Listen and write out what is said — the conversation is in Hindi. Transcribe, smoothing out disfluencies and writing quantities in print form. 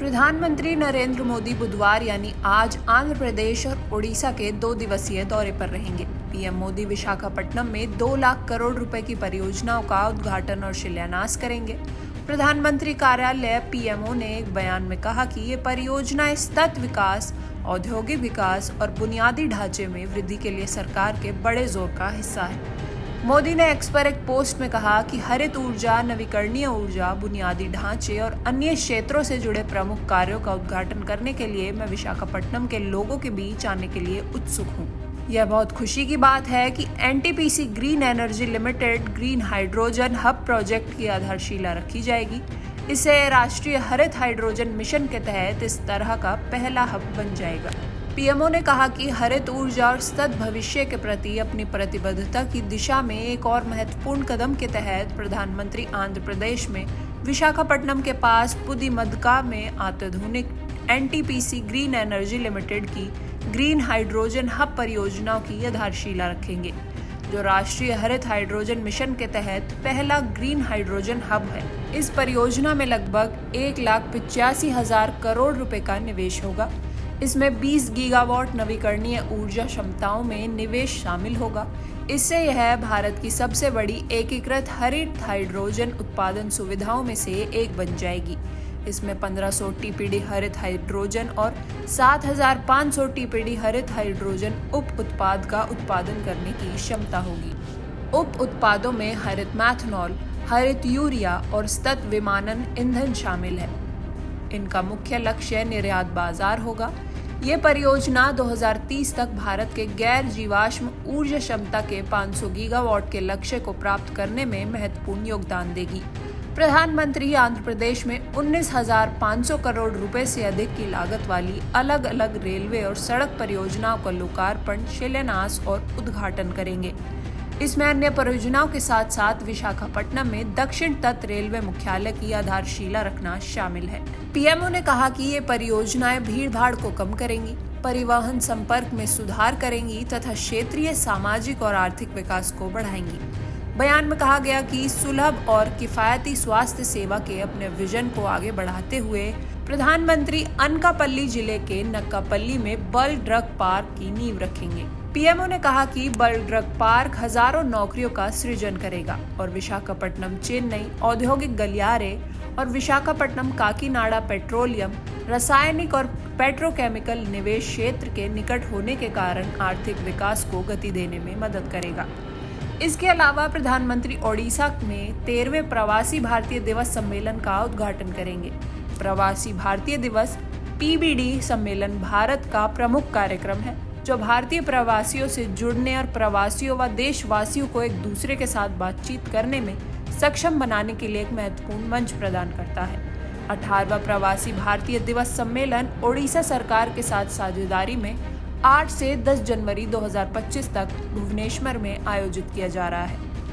प्रधानमंत्री नरेंद्र मोदी बुधवार यानी आज आंध्र प्रदेश और ओडिशा के 2 दिवसीय दौरे पर रहेंगे। पीएम मोदी विशाखापट्टनम में 2 लाख करोड़ रुपए की परियोजनाओं का उद्घाटन और शिलान्यास करेंगे। प्रधानमंत्री कार्यालय पीएमओ ने एक बयान में कहा कि ये परियोजनाएं सतत विकास, औद्योगिक विकास और बुनियादी ढांचे में वृद्धि के लिए सरकार के बड़े जोर का हिस्सा है। मोदी ने एक्स पर एक पोस्ट में कहा कि हरित ऊर्जा, नवीकरणीय ऊर्जा, बुनियादी ढांचे और अन्य क्षेत्रों से जुड़े प्रमुख कार्यों का उद्घाटन करने के लिए मैं विशाखापट्टनम के लोगों के बीच आने के लिए उत्सुक हूँ। यह बहुत खुशी की बात है कि NTPC green energy limited green hydrogen hub project की आधारशिला रखी जाएगी। इसे राष्ट्रीय हरित हाइड्रोजन मिशन के तहत इस तरह का पहला हब बन जाएगा। पीएमओ ने कहा कि हरित ऊर्जा और सतत भविष्य के प्रति अपनी प्रतिबद्धता की दिशा में एक और महत्वपूर्ण कदम के तहत प्रधानमंत्री आंध्र प्रदेश में विशाखापट्टनम के पास पुदिमदका में अत्याधुनिक एनटीपीसी ग्रीन एनर्जी लिमिटेड की ग्रीन हाइड्रोजन हब परियोजनाओं की आधारशिला रखेंगे, जो राष्ट्रीय हरित हाइड्रोजन मिशन के तहत पहला ग्रीन हाइड्रोजन हब है। इस परियोजना में लगभग 1,85,000 करोड़ रुपए का निवेश होगा। इसमें 20 गीगावाट नवीकरणीय ऊर्जा क्षमताओं में निवेश शामिल होगा। इससे यह भारत की सबसे बड़ी एकीकृत हरित हाइड्रोजन उत्पादन सुविधाओं में से एक बन जाएगी। इसमें 1500 टीपीडी हरित हाइड्रोजन और 7,500 टीपीडी हरित हाइड्रोजन उप उत्पाद का उत्पादन करने की क्षमता होगी। उप उत्पादों में हरित मैथनॉल, हरित यूरिया और सतत विमानन ईंधन शामिल है। इनका मुख्य लक्ष्य निर्यात बाजार होगा। ये परियोजना 2030 तक भारत के गैर जीवाश्म ऊर्जा क्षमता के 500 गीगावाट के लक्ष्य को प्राप्त करने में महत्वपूर्ण योगदान देगी। प्रधानमंत्री आंध्र प्रदेश में 19,500 करोड़ रुपए से अधिक की लागत वाली अलग अलग रेलवे और सड़क परियोजनाओं का लोकार्पण, शिलान्यास और उद्घाटन करेंगे। इसमें अन्य परियोजनाओं के साथ साथ विशाखापट्टनम में दक्षिण तट रेलवे मुख्यालय की आधारशिला रखना शामिल है। पीएमओ ने कहा कि ये परियोजनाएं भीड़-भाड़ को कम करेंगी, परिवहन संपर्क में सुधार करेंगी तथा क्षेत्रीय सामाजिक और आर्थिक विकास को बढ़ाएंगी। बयान में कहा गया कि सुलभ और किफायती स्वास्थ्य सेवा के अपने विजन को आगे बढ़ाते हुए प्रधानमंत्री अनकापल्ली जिले के नक्कापल्ली में बल्क ड्रग पार्क की नींव रखेंगे। पीएमओ ने कहा कि बल्क ड्रग पार्क हजारों नौकरियों का सृजन करेगा और विशाखापट्टनम चेन्नई औद्योगिक गलियारे और विशाखापट्टनम काकीनाडा पेट्रोलियम, रासायनिक और पेट्रोकेमिकल निवेश क्षेत्र के निकट होने के कारण आर्थिक विकास को गति देने में मदद करेगा। इसके अलावा प्रधानमंत्री ओडिशा में 13वें प्रवासी भारतीय दिवस सम्मेलन का उद्घाटन करेंगे। प्रवासी भारतीय दिवस पीबीडी सम्मेलन भारत का प्रमुख कार्यक्रम है, जो भारतीय प्रवासियों से जुड़ने और प्रवासियों व देशवासियों को एक दूसरे के साथ बातचीत करने में सक्षम बनाने के लिए एक महत्वपूर्ण मंच प्रदान करता है। 18वां प्रवासी भारतीय दिवस सम्मेलन ओडिशा सरकार के साथ साझेदारी में 8 से 10 जनवरी 2025 तक भुवनेश्वर में आयोजित किया जा रहा है।